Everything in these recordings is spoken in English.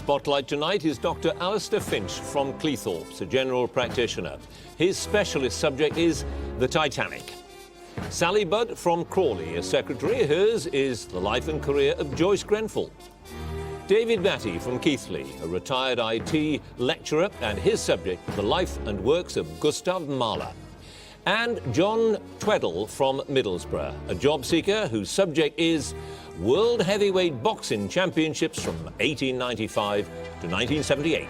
spotlight tonight is Dr. Alastair Finch from Cleethorpes, a general practitioner. His specialist subject is the Titanic. Sally Budd from Crawley, a secretary. Hers is the life and career of Joyce Grenfell. David Battye from Keighley, a retired IT lecturer, and his subject, the life and works of Gustav Mahler. And John Tweddle from Middlesbrough, a job seeker whose subject is World Heavyweight Boxing Championships from 1895 to 1978.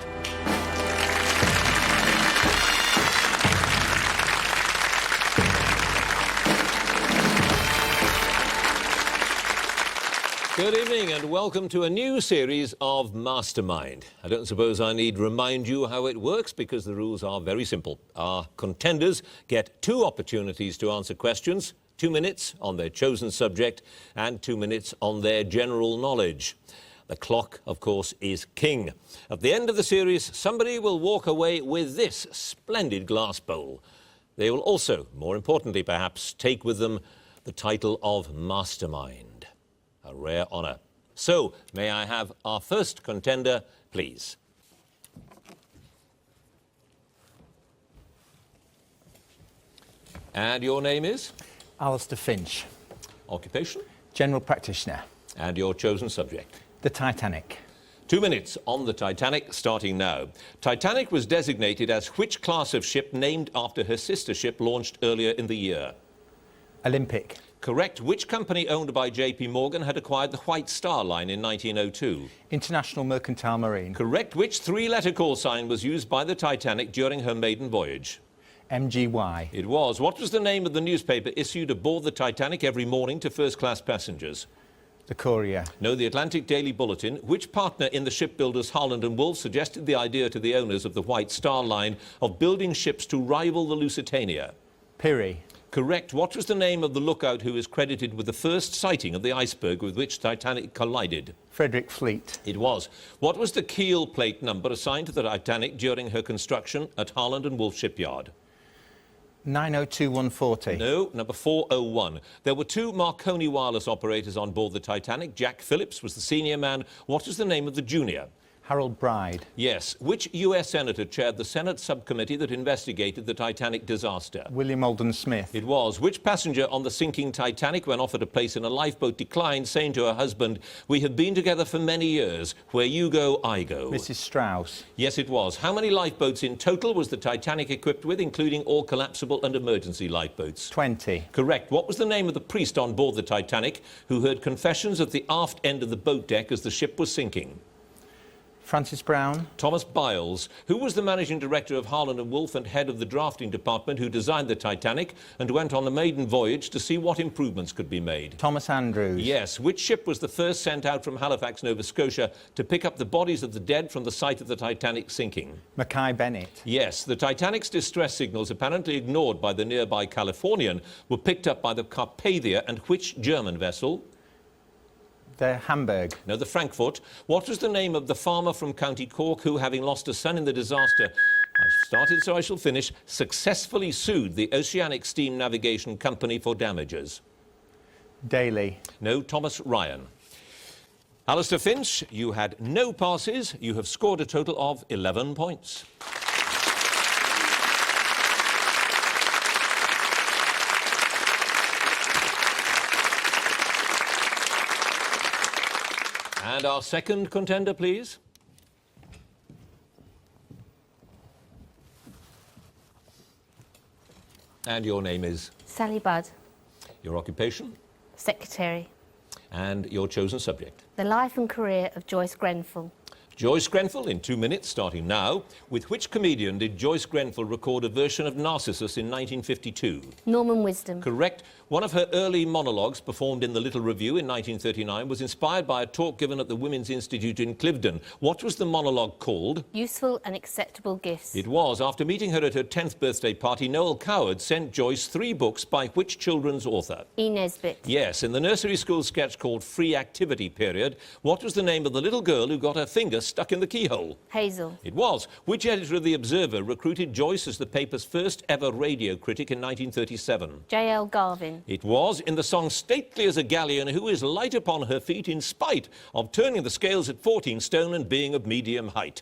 Good evening and welcome to a new series of Mastermind. I don't suppose I need remind you how it works because the rules are very simple. Our contenders get 2 opportunities to answer questions, 2 minutes on their chosen subject and 2 minutes on their general knowledge. The clock, of course, is king. At the end of the series, somebody will walk away with this splendid glass bowl. They will also, more importantly perhaps, take with them the title of Mastermind. A rare honour. So, may I have our first contender, please? And your name is? Alastair Finch. Occupation? General practitioner. And your chosen subject? The Titanic. 2 minutes on the Titanic, starting now. Titanic was designated as which class of ship named after her sister ship launched earlier in the year? Olympic. Correct. Which company owned by J.P. Morgan had acquired the White Star Line in 1902? International Mercantile Marine. Correct. Which 3-letter call sign was used by the Titanic during her maiden voyage? MGY. It was. What was the name of the newspaper issued aboard the Titanic every morning to first-class passengers? The Courier. No, the Atlantic Daily Bulletin. Which partner in the shipbuilders Harland and Wolff suggested the idea to the owners of the White Star Line of building ships to rival the Lusitania? Peary. Correct. What was the name of the lookout who is credited with the first sighting of the iceberg with which Titanic collided? Frederick Fleet. It was. What was the keel plate number assigned to the Titanic during her construction at Harland and Wolff shipyard? 902140. No, number 401. There were 2 Marconi wireless operators on board the Titanic. Jack Phillips was the senior man. What was the name of the junior? Harold Bride. Yes. Which US senator chaired the Senate subcommittee that investigated the Titanic disaster? William Alden Smith. It was. Which passenger on the sinking Titanic, when offered a place in a lifeboat, declined, saying to her husband, "We have been together for many years. Where you go, I go"? Mrs. Strauss. Yes, it was. How many lifeboats in total was the Titanic equipped with, including all collapsible and emergency lifeboats? 20. Correct. What was the name of the priest on board the Titanic who heard confessions at the aft end of the boat deck as the ship was sinking? Francis Brown. Thomas Biles. Who was the managing director of Harland and Wolff and head of the drafting department who designed the Titanic and went on the maiden voyage to see what improvements could be made? Thomas Andrews. Yes. Which ship was the first sent out from Halifax, Nova Scotia to pick up the bodies of the dead from the site of the Titanic sinking? Mackay Bennett. Yes. The Titanic's distress signals, apparently ignored by the nearby Californian, were picked up by the Carpathia and which German vessel? The Hamburg. No, the Frankfurt. What was the name of the farmer from County Cork who, having lost a son in the disaster, I've started so I shall finish, successfully sued the Oceanic Steam Navigation Company for damages? Daly. No, Thomas Ryan. Alastair Finch, you had no passes. You have scored a total of 11 points. And our second contender, please. And your name is? Sally Budd. Your occupation? Secretary. And your chosen subject? The life and career of Joyce Grenfell. Joyce Grenfell in 2 minutes, starting now. With which comedian did Joyce Grenfell record a version of Narcissus in 1952? Norman Wisdom. Correct. One of her early monologues, performed in the Little Review in 1939, was inspired by a talk given at the Women's Institute in Cliveden. What was the monologue called? Useful and acceptable gifts. It was. After meeting her at her 10th birthday party, Noel Coward sent Joyce 3 books by which children's author? E. Nesbit. Yes. In the nursery school sketch called Free Activity Period, what was the name of the little girl who got her finger stuck in the keyhole? Hazel. It was. Which editor of The Observer recruited Joyce as the paper's first ever radio critic in 1937? J.L. Garvin. It was in the song Stately as a Galleon, who is light upon her feet in spite of turning the scales at 14 stone and being of medium height.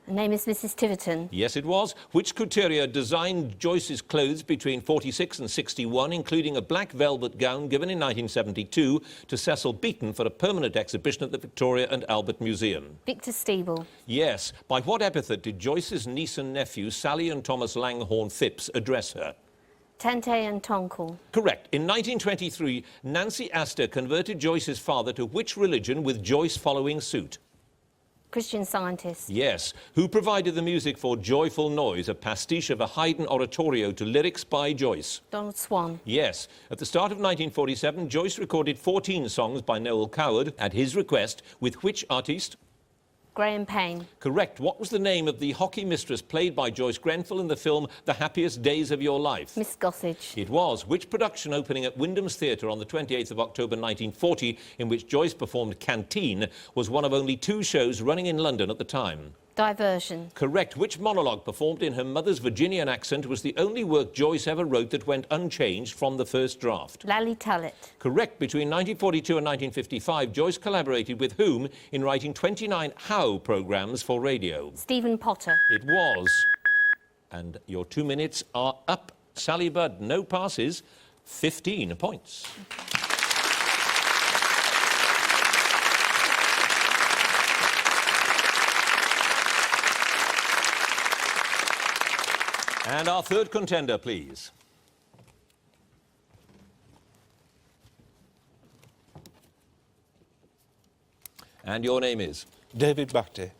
Her name is Mrs. Tiverton. Yes, it was. Which couturier designed Joyce's clothes between 46 and 61, including a black velvet gown given in 1972 to Cecil Beaton for a permanent exhibition at the Victoria and Albert Museum? Victor Steeble. Yes. By what epithet did Joyce's niece and nephew, Sally and Thomas Langhorne Phipps, address her? Tante and Tonkel. Correct. In 1923, Nancy Astor converted Joyce's father to which religion, with Joyce following suit? Christian Scientist. Yes. Who provided the music for Joyful Noise, a pastiche of a Haydn oratorio to lyrics by Joyce? Donald Swan. Yes. At the start of 1947, Joyce recorded 14 songs by Noel Coward at his request, with which artist? Graham Payne. Correct. What was the name of the hockey mistress played by Joyce Grenfell in the film The Happiest Days of Your Life? Miss Gossage. It was. Which production opening at Wyndham's Theatre on the 28th of October 1940, in which Joyce performed Canteen, was one of only 2 shows running in London at the time? Diversion. Correct. Which monologue performed in her mother's Virginian accent was the only work Joyce ever wrote that went unchanged from the first draft? Lally Tullet. Correct. Between 1942 and 1955, Joyce collaborated with whom in writing 29 How programmes for radio? Stephen Potter. It was. And your 2 minutes are up. Sally Budd, no passes, 15 points. And our third contender, please. And your name is? David Battye,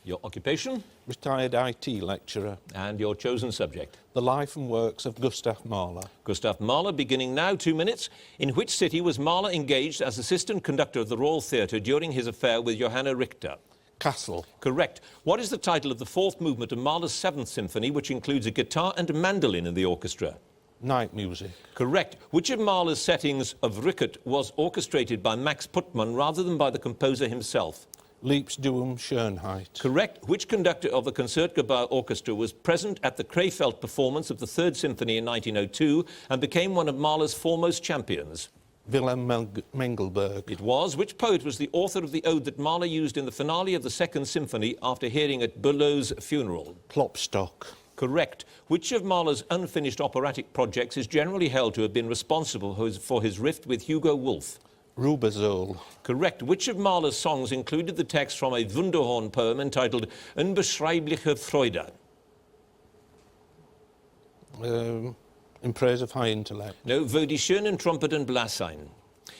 Your occupation? retired IT lecturer. And your chosen subject? The life and works of Gustav Mahler. Gustav Mahler, beginning now, 2 minutes. In which city was Mahler engaged as assistant conductor of the Royal Theatre during his affair with Johanna Richter? Castle. Correct. What is the title of the 4th movement of Mahler's 7th Symphony, which includes a guitar and a mandolin in the orchestra? Night music. Correct. Which of Mahler's settings of Rickert was orchestrated by Max Puttmann rather than by the composer himself? Liebsduum Schönheit. Correct. Which conductor of the Concertgebouw Orchestra was present at the Krefeld performance of the 3rd Symphony in 1902 and became one of Mahler's foremost champions? Wilhelm Mengelberg. It was. Which poet was the author of the ode that Mahler used in the finale of the 2nd Symphony after hearing at Berlioz's funeral? Klopstock. Correct. Which of Mahler's unfinished operatic projects is generally held to have been responsible for his rift with Hugo Wolf? Rubesohl. Correct. Which of Mahler's songs included the text from a Wunderhorn poem entitled Unbeschreibliche Freude? In praise of high intellect. No, Wo die schönen Trompeten blässein.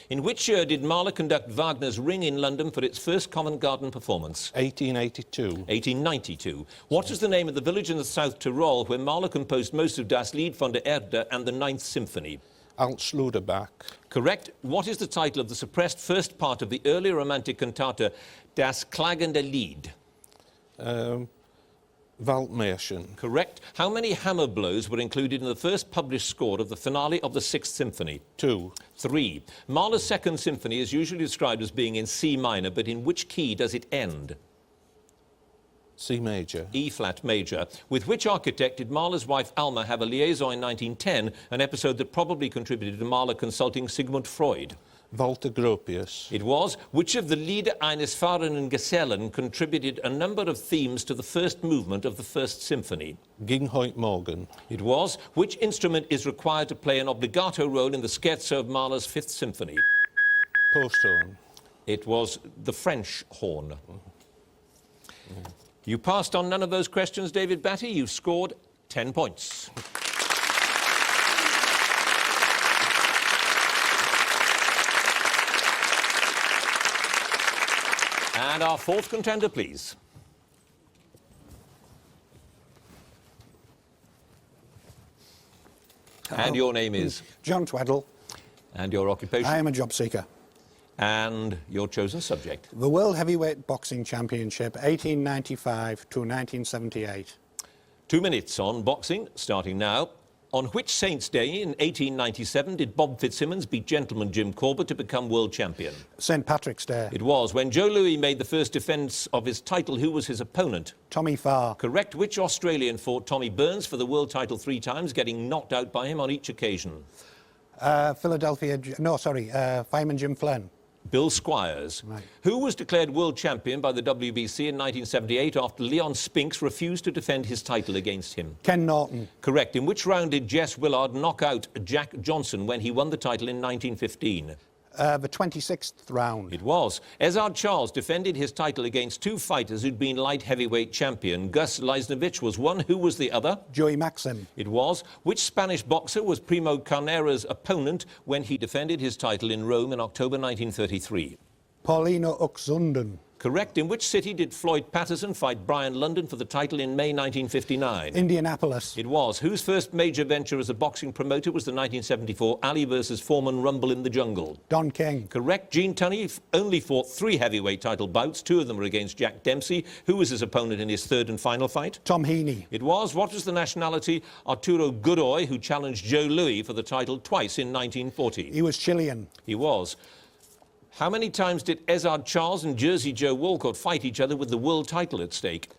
In which year did Mahler conduct Wagner's Ring in London for its first Covent Garden performance? 1882. 1892. What is the name of the village in the South Tyrol where Mahler composed most of Das Lied von der Erde and the 9th Symphony? Altschluderbach. Correct. What is the title of the suppressed first part of the early romantic cantata Das klagende Lied? Waldmärchen. Correct. How many hammer blows were included in the first published score of the finale of the 6th Symphony? 2. 3. Mahler's 2nd Symphony is usually described as being in C minor, but in which key does it end? C major. E flat major. With which architect did Mahler's wife Alma have a liaison in 1910, an episode that probably contributed to Mahler consulting Sigmund Freud? Walter Gropius. It was. Which of the Lieder eines fahrenden Gesellen contributed a number of themes to the first movement of the 1st Symphony? Ging heut Morgen. It was. Which instrument is required to play an obligato role in the scherzo of Mahler's 5th Symphony? Posthorn. It was the French horn. You passed on none of those questions, David Battye. You scored 10 points. And our 4th contender, please. Hello. And your name is? John Tweddle. And your occupation? I am a job seeker. And your chosen subject? The World Heavyweight Boxing Championship, 1895 to 1978. 2 minutes on boxing, starting now. On which Saints' Day in 1897 did Bob Fitzsimmons beat gentleman Jim Corbett to become world champion? St. Patrick's Day. It was. When Joe Louis made the first defence of his title, who was his opponent? Tommy Farr. Correct. Which Australian fought Tommy Burns for the world title 3 times, getting knocked out by him on each occasion? Fireman Jim Flynn. Bill Squires. Right. Who was declared world champion by the WBC in 1978 after Leon Spinks refused to defend his title against him? Ken Norton. Correct. In which round did Jess Willard knock out Jack Johnson when he won the title in 1915? The 26th round. It was. Ezard Charles defended his title against two fighters who'd been light heavyweight champion. Gus Leisnovich was one. Who was the other? Joey Maxim. It was. Which Spanish boxer was Primo Carnera's opponent when he defended his title in Rome in October 1933? Paulino Oxunden. Correct. In which city did Floyd Patterson fight Brian London for the title in May 1959? Indianapolis. It was. Whose first major venture as a boxing promoter was the 1974 Ali versus Foreman Rumble in the Jungle? Don King. Correct. Gene Tunney only fought 3 heavyweight title bouts. 2 of them were against Jack Dempsey. Who was his opponent in his third and final fight? Tom Heaney. It was. What was the nationality Arturo Godoy, who challenged Joe Louis for the title twice in 1940? He was Chilean. He was. How many times did Ezard Charles and Jersey Joe Walcott fight each other with the world title at stake?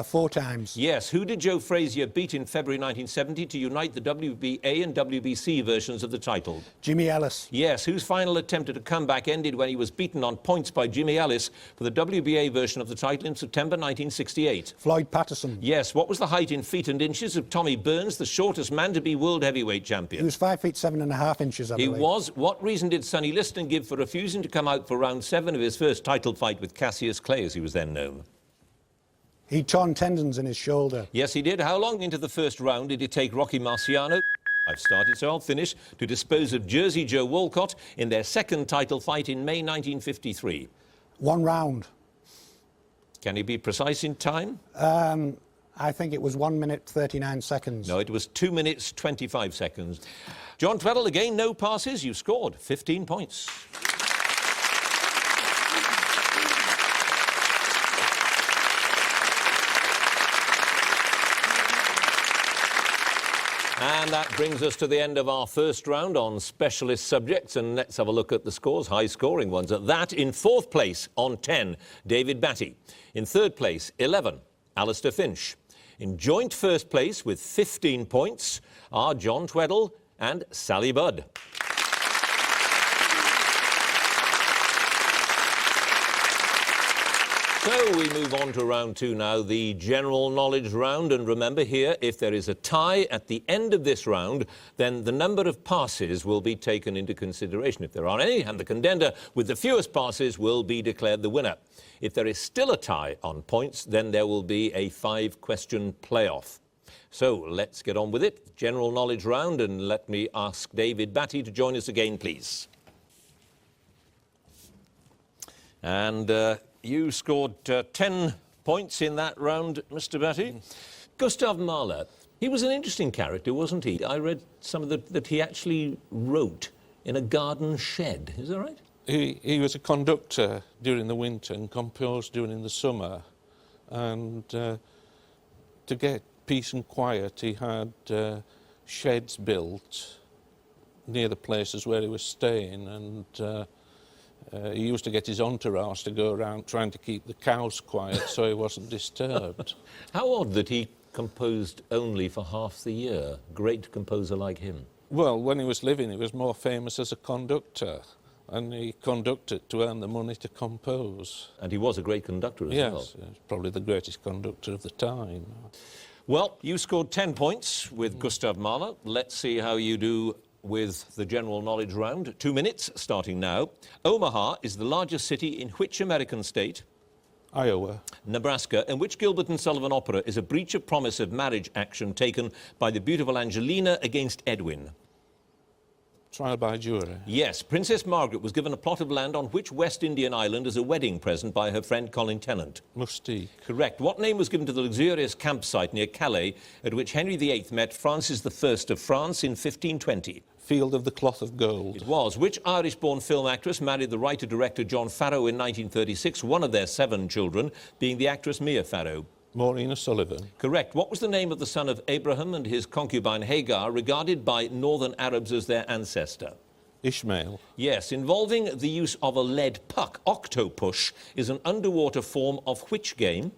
4 times. Yes. Who did Joe Frazier beat in February 1970 to unite the WBA and WBC versions of the title? Jimmy Ellis. Yes. Whose final attempt at a comeback ended when he was beaten on points by Jimmy Ellis for the WBA version of the title in September 1968? Floyd Patterson. Yes. What was the height in feet and inches of Tommy Burns, the shortest man to be world heavyweight champion? He was 5 feet 7.5 inches, I He believe. was. What reason did Sonny Liston give for refusing to come out for round 7 of his first title fight with Cassius Clay, as he was then known? He'd torn tendons in his shoulder. Yes, he did. How long into the first round did it take Rocky Marciano, I've started, so I'll finish, to dispose of Jersey Joe Walcott in their second title fight in May 1953? 1 round. Can he be precise in time? I think it was 1 minute 39 seconds. No, it was 2 minutes 25 seconds. John Tweddle, again, no passes. You scored 15 points. And that brings us to the end of our first round on specialist subjects. And let's have a look at the scores, high-scoring ones. At that, in 4th place on 10, David Battye. In 3rd place, 11, Alastair Finch. In joint 1st place with 15 points are John Tweddle and Sally Budd. So we move on to round 2 now, the general knowledge round. And remember here, if there is a tie at the end of this round, then the number of passes will be taken into consideration, if there are any, and the contender with the fewest passes will be declared the winner. If there is still a tie on points, then there will be a 5-question playoff. So let's get on with it. General knowledge round, and let me ask David Battye to join us again, please. And you scored 10 points in that round, Mr. Battye. Gustav Mahler, he was an interesting character, wasn't he? I read some of that he actually wrote in a garden shed. Is that right? He was a conductor during the winter and composed during the summer. And to get peace and quiet, he had sheds built near the places where he was staying, and he used to get his entourage to go around trying to keep the cows quiet so he wasn't disturbed. How odd that he composed only for half the year. Great composer like him. Well, when he was living, he was more famous as a conductor, and he conducted to earn the money to compose. And he was a great conductor as well. Yes, probably the greatest conductor of the time. Well, you scored 10 points with Gustav Mahler. Let's see how you do with the general knowledge round. 2 minutes, starting now. Omaha is the largest city in which American state? Iowa. Nebraska. In which Gilbert and Sullivan opera is a breach of promise of marriage action taken by the beautiful Angelina against Edwin? Trial by jury. Yes. Princess Margaret was given a plot of land on which West Indian island as a wedding present by her friend Colin Tennant? Mustique. Correct. What name was given to the luxurious campsite near Calais at which Henry VIII met Francis I of France in 1520? Field of the Cloth of Gold. It was. Which Irish-born film actress married the writer-director John Farrow in 1936, one of their 7 children being the actress Mia Farrow? Maureen O'Sullivan. Correct. What was the name of the son of Abraham and his concubine Hagar, regarded by northern Arabs as their ancestor? Ishmael. Yes. Involving the use of a lead puck, octopush is an underwater form of which game?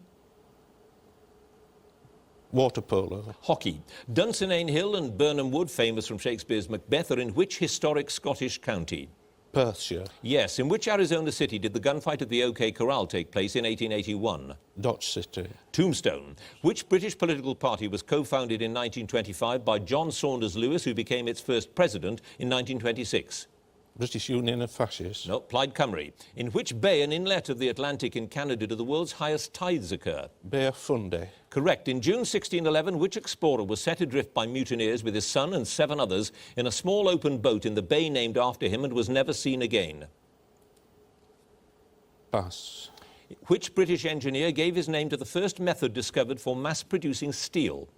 Water polo. Hockey. Dunsinane Hill and Burnham Wood, famous from Shakespeare's Macbeth, are in which historic Scottish county? Perthshire. Yes. In which Arizona city did the gunfight at the OK Corral take place in 1881? Dodge City. Tombstone. Which British political party was co-founded in 1925 by John Saunders Lewis, who became its first president in 1926? British Union of Fascists. No, Plaid Cymru. In which bay and inlet of the Atlantic in Canada do the world's highest tides occur? Bay of Fundy. Correct. In June 1611, which explorer was set adrift by mutineers with his son and 7 others in a small open boat in the bay named after him and was never seen again? Pass. Which British engineer gave his name to the first method discovered for mass-producing steel?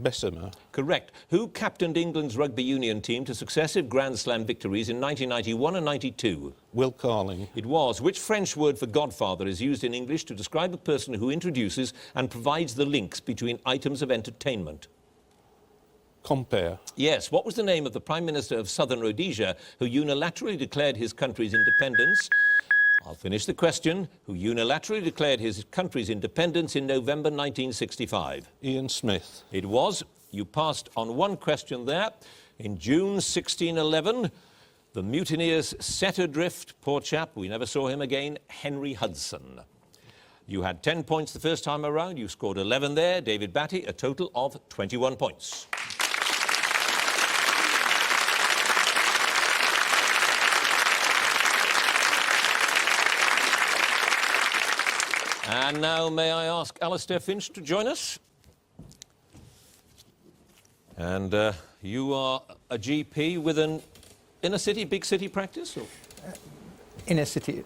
Bessemer. Correct. Who captained England's rugby union team to successive Grand Slam victories in 1991 and 92? Will Carling. It was. Which French word for godfather is used in English to describe a person who introduces and provides the links between items of entertainment? Compare. Yes. What was the name of the Prime Minister of Southern Rhodesia who unilaterally declared his country's independence? I'll finish the question. Who unilaterally declared his country's independence in November 1965? Ian Smith. It was. You passed on one question there. In June 1611, the mutineers set adrift, poor chap, we never saw him again, Henry Hudson. You had 10 points the first time around. You scored 11 there. David Battye, a total of 21 points. And now may I ask Alastair Finch to join us? And you are a GP with an inner city, big city practice? Or? Inner city,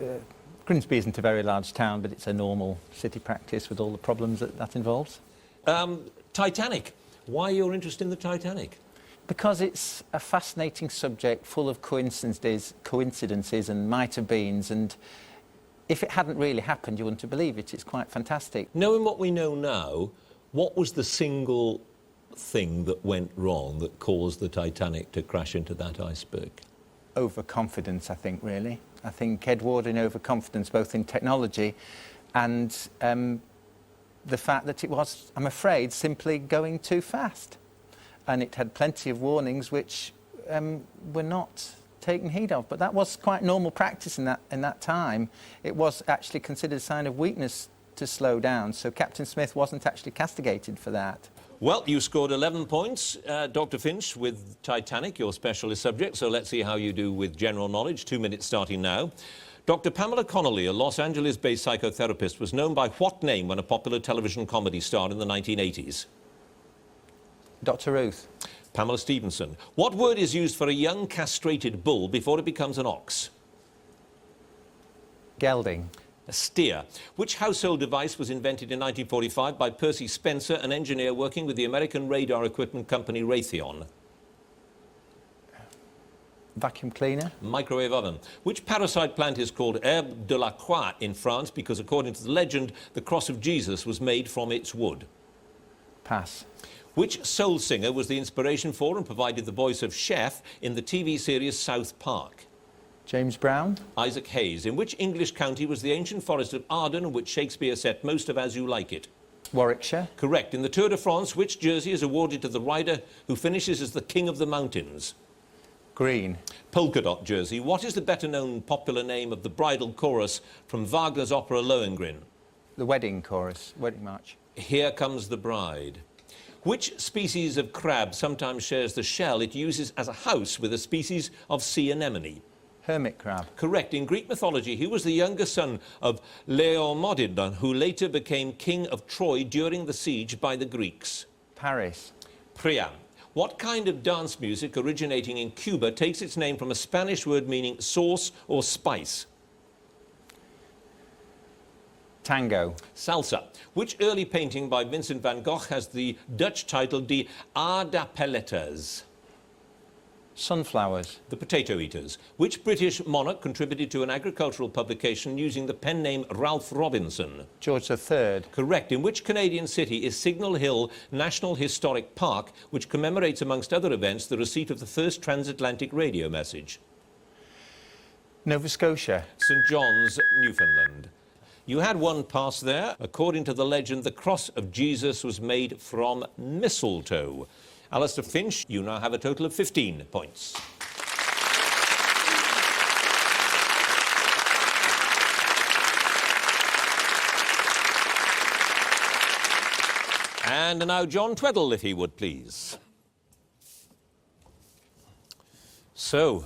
Grimsby isn't a very large town, but it's a normal city practice with all the problems that involves. Titanic. Why your interest in the Titanic? Because it's a fascinating subject full of coincidences and might-have-beens, and if it hadn't really happened, you wouldn't have believed it. It's quite fantastic. Knowing what we know now, what was the single thing that went wrong that caused the Titanic to crash into that iceberg? Overconfidence, I think, really. I think Edwardian overconfidence, both in technology and the fact that it was, I'm afraid, simply going too fast. And it had plenty of warnings which were not taken heed of. But that was quite normal practice in that time. It was actually considered a sign of weakness to slow down. So Captain Smith wasn't actually castigated for that. Well, you scored 11 points, Dr. Finch, with Titanic, your specialist subject, so let's see how you do with general knowledge. 2 minutes starting now. Dr. Pamela Connolly, a Los Angeles-based psychotherapist, was known by what name when a popular television comedy starred in the 1980s? Dr. Ruth. Pamela Stevenson. What word is used for a young castrated bull before it becomes an ox? Gelding. A steer. Which household device was invented in 1945 by Percy Spencer, an engineer working with the American radar equipment company Raytheon? Vacuum cleaner. Microwave oven. Which parasite plant is called herbe de la croix in France because, according to the legend, the cross of Jesus was made from its wood? Pass. Which soul singer was the inspiration for and provided the voice of Chef in the TV series South Park? James Brown. Isaac Hayes. In which English county was the ancient forest of Arden in which Shakespeare set most of As You Like It? Warwickshire. Correct. In the Tour de France, which jersey is awarded to the rider who finishes as the King of the Mountains? Green. Polka dot jersey. What is the better-known popular name of the bridal chorus from Wagner's opera Lohengrin? The wedding chorus, wedding march. Here Comes the Bride. Which species of crab sometimes shares the shell it uses as a house with a species of sea anemone? Hermit crab. Correct. In Greek mythology, who was the younger son of Laomedon, who later became king of Troy during the siege by the Greeks? Paris. Priam. What kind of dance music originating in Cuba takes its name from a Spanish word meaning sauce or spice? Tango. Salsa. Which early painting by Vincent van Gogh has the Dutch title De Aardappeleters? Sunflowers. The Potato Eaters. Which British monarch contributed to an agricultural publication using the pen name Ralph Robinson? George III. Correct. In which Canadian city is Signal Hill National Historic Park, which commemorates, amongst other events, the receipt of the first transatlantic radio message? Nova Scotia. St John's, Newfoundland. You had one pass there. According to the legend, the cross of Jesus was made from mistletoe. Alastair Finch, you now have a total of 15 points. And now John Tweddle, if he would, please. So,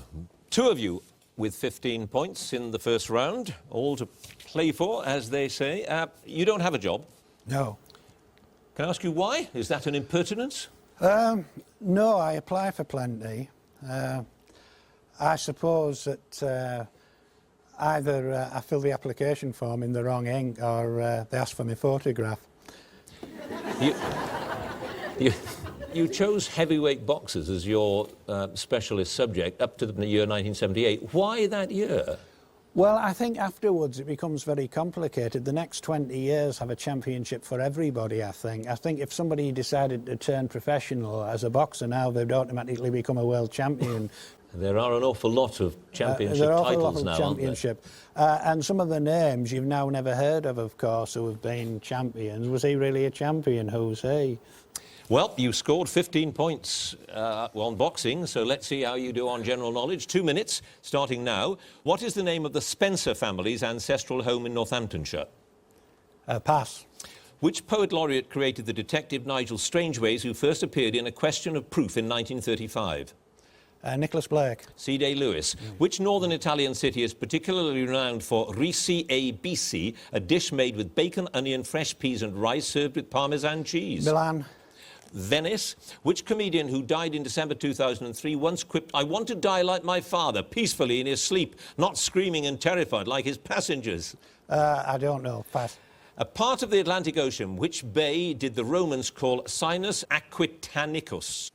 two of you with 15 points in the first round, all to play for, as they say. You don't have a job. No. Can I ask you why? Is that an impertinence? No, I apply for plenty. I suppose that either I fill the application form in the wrong ink or they ask for my photograph. You chose heavyweight boxers as your specialist subject up to the year 1978. Why that year? Well, I think afterwards it becomes very complicated. The next 20 years have a championship for everybody, I think. I think if somebody decided to turn professional as a boxer now, they'd automatically become a world champion. There are an awful lot of championship there are titles now, championship. And some of the names you've now never heard of course, who have been champions. Was he really a champion? Who's he? Well, you scored 15 points on boxing, so let's see how you do on general knowledge. 2 minutes, starting now. What is the name of the Spencer family's ancestral home in Northamptonshire? Pass. Which poet laureate created the detective Nigel Strangeways, who first appeared in A Question of Proof in 1935? Nicholas Blake. C. Day Lewis. Which northern Italian city is particularly renowned for risi e bisi, a dish made with bacon, onion, fresh peas and rice served with Parmesan cheese? Milan. Venice. Which comedian who died in December 2003 once quipped, "I want to die like my father, peacefully in his sleep, not screaming and terrified like his passengers"? I don't know. Pass. A part of the Atlantic Ocean, which bay did the Romans call Sinus Aquitanicus?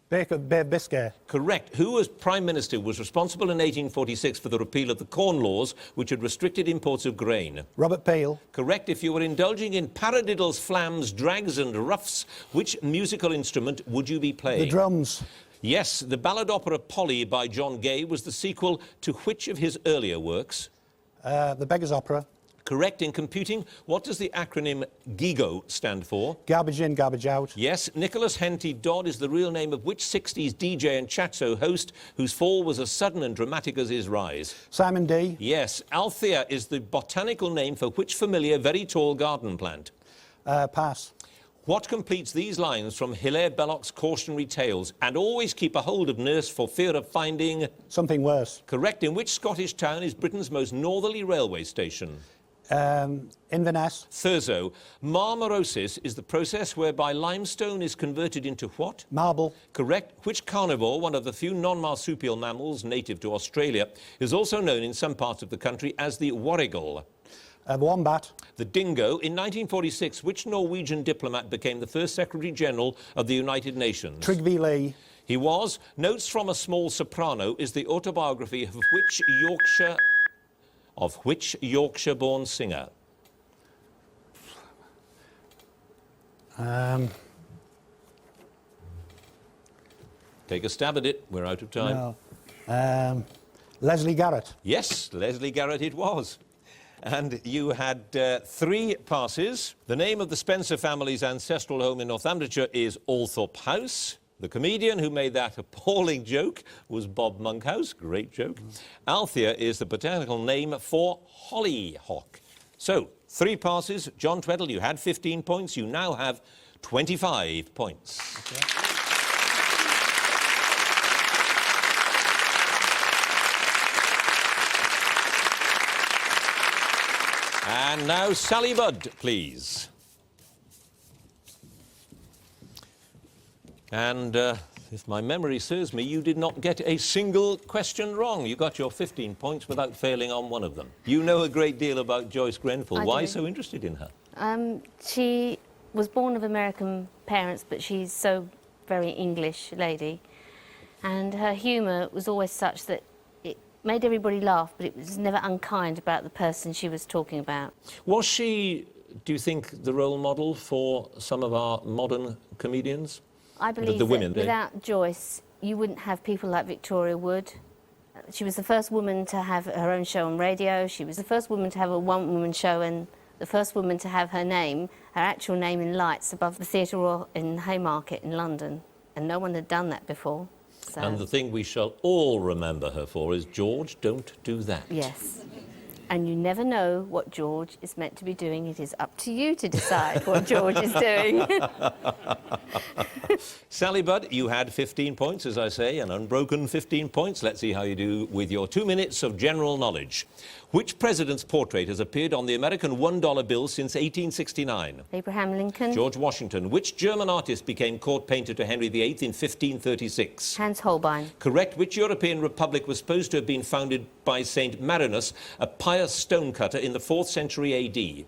Bay Biscay. Correct. Who, as Prime Minister, was responsible in 1846 for the repeal of the Corn Laws, which had restricted imports of grain? Robert Peel. Correct. If you were indulging in paradiddles, flams, drags and ruffs, which musical instrument would you be playing? The drums. Yes. The ballad opera Polly by John Gay was the sequel to which of his earlier works? The Beggar's Opera. Correct. In computing, what does the acronym GIGO stand for? Garbage in, garbage out. Yes. Nicholas Henty Dodd is the real name of which 60s DJ and chat show host whose fall was as sudden and dramatic as his rise? Simon D. Yes. Althea is the botanical name for which familiar very tall garden plant? Pass. What completes these lines from Hilaire Belloc's cautionary tales? And always keep a hold of nurse for fear of finding... Something worse. Correct. In which Scottish town is Britain's most northerly railway station? Inverness. Thurso. Marmorosis is the process whereby limestone is converted into what? Marble. Correct. Which carnivore, one of the few non-marsupial mammals native to Australia, is also known in some parts of the country as the warrigal? Wombat. The dingo. In 1946, which Norwegian diplomat became the first Secretary-General of the United Nations? Trygve Lie. He was. Notes from a Small Soprano is the autobiography of which Yorkshire-born singer? Take a stab at it. We're out of time. No. Leslie Garrett. Yes, Leslie Garrett it was. And you had 3 passes. The name of the Spencer family's ancestral home in Northamptonshire is Althorpe House. The comedian who made that appalling joke was Bob Monkhouse. Great joke. Althea is the botanical name for hollyhock. So, 3 passes. John Tweddle, you had 15 points. You now have 25 points. Okay. And now Sally Budd, please. And if my memory serves me, you did not get a single question wrong. You got your 15 points without failing on one of them. You know a great deal about Joyce Grenfell. Why so interested in her? She was born of American parents, but she's so very English lady. And her humour was always such that it made everybody laugh, but it was never unkind about the person she was talking about. Was she, do you think, the role model for some of our modern comedians? I believe the women, that without Joyce, you wouldn't have people like Victoria Wood, She was the first woman to have her own show on radio. She was the first woman to have a one-woman show and the first woman to have her name, her actual name in lights above the Theatre Royal in Haymarket in London. And no one had done that before. So. And the thing we shall all remember her for is, George, don't do that. Yes. And you never know what George is meant to be doing. It is up to you to decide what George is doing. Sally Budd, you had 15 points, as I say, an unbroken 15 points. Let's see how you do with your 2 minutes of general knowledge. Which president's portrait has appeared on the American $1 bill since 1869? Abraham Lincoln. George Washington. Which German artist became court painter to Henry VIII in 1536? Hans Holbein. Correct. Which European republic was supposed to have been founded by Saint Marinus, a pious stonecutter, in the 4th century AD?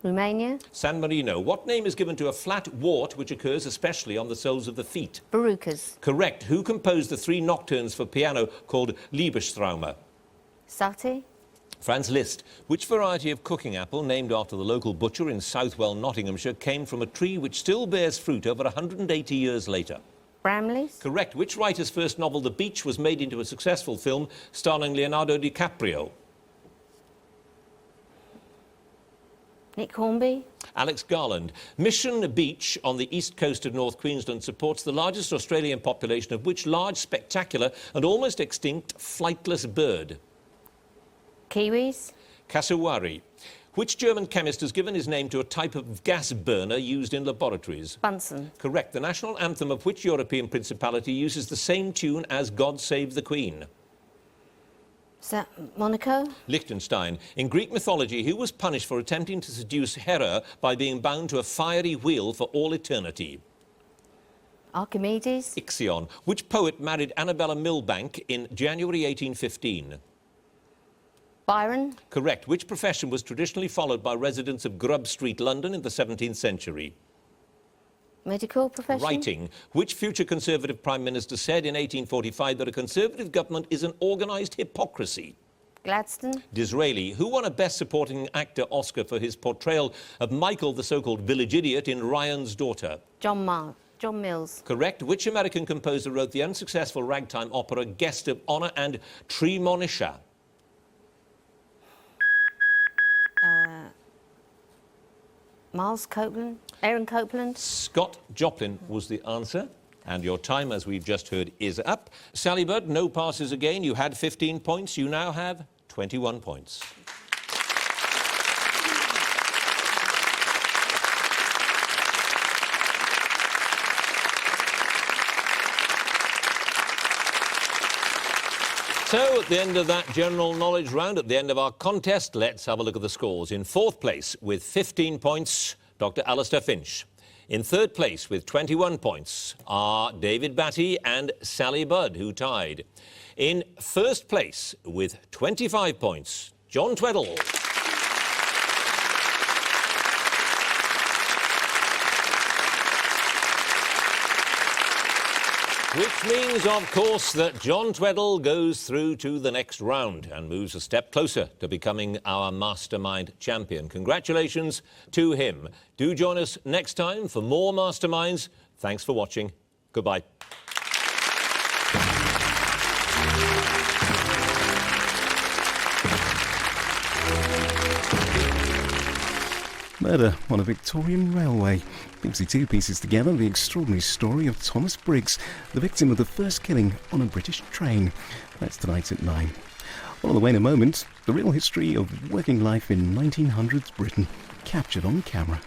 Romania. San Marino. What name is given to a flat wart which occurs especially on the soles of the feet? Verrucas. Correct. Who composed the 3 nocturnes for piano called Liebestrauma? Satie. Franz Liszt. Which variety of cooking apple, named after the local butcher in Southwell, Nottinghamshire, came from a tree which still bears fruit over 180 years later? Bramley's. Correct. Which writer's first novel, The Beach, was made into a successful film starring Leonardo DiCaprio? Nick Hornby. Alex Garland. Mission Beach on the east coast of North Queensland supports the largest Australian population of which large, spectacular and almost extinct flightless bird? Kiwis. Cassowary. Which German chemist has given his name to a type of gas burner used in laboratories? Bunsen. Correct. The national anthem of which European principality uses the same tune as God Save the Queen? Is that Monaco? Liechtenstein. In Greek mythology, who was punished for attempting to seduce Hera by being bound to a fiery wheel for all eternity? Archimedes. Ixion. Which poet married Annabella Milbank in January 1815? Byron. Correct. Which profession was traditionally followed by residents of Grub Street, London in the 17th century? Medical profession. Writing. Which future Conservative Prime Minister said in 1845 that a Conservative government is an organised hypocrisy? Gladstone. Disraeli. Who won a Best Supporting Actor Oscar for his portrayal of Michael, the so-called village idiot, in Ryan's Daughter? John Mills. Correct. Which American composer wrote the unsuccessful ragtime opera Guest of Honour and Tremonisha? Miles Copeland. Aaron Copeland. Scott Joplin was the answer. And your time, as we've just heard, is up. Sally Budd, no passes again. You had 15 points. You now have 21 points. So, at the end of that general knowledge round, at the end of our contest, let's have a look at the scores. In 4th place, with 15 points, Dr. Alastair Finch. In 3rd place, with 21 points, are David Battye and Sally Budd, who tied. In 1st place, with 25 points, John Tweddle. Which means, of course, that John Tweddle goes through to the next round and moves a step closer to becoming our Mastermind champion. Congratulations to him. Do join us next time for more Masterminds. Thanks for watching. Goodbye. Murder on a Victorian railway. BBC Two pieces together the extraordinary story of Thomas Briggs, the victim of the first killing on a British train. That's tonight at 9. Well, on the way in a moment, the real history of working life in 1900s Britain, captured on camera.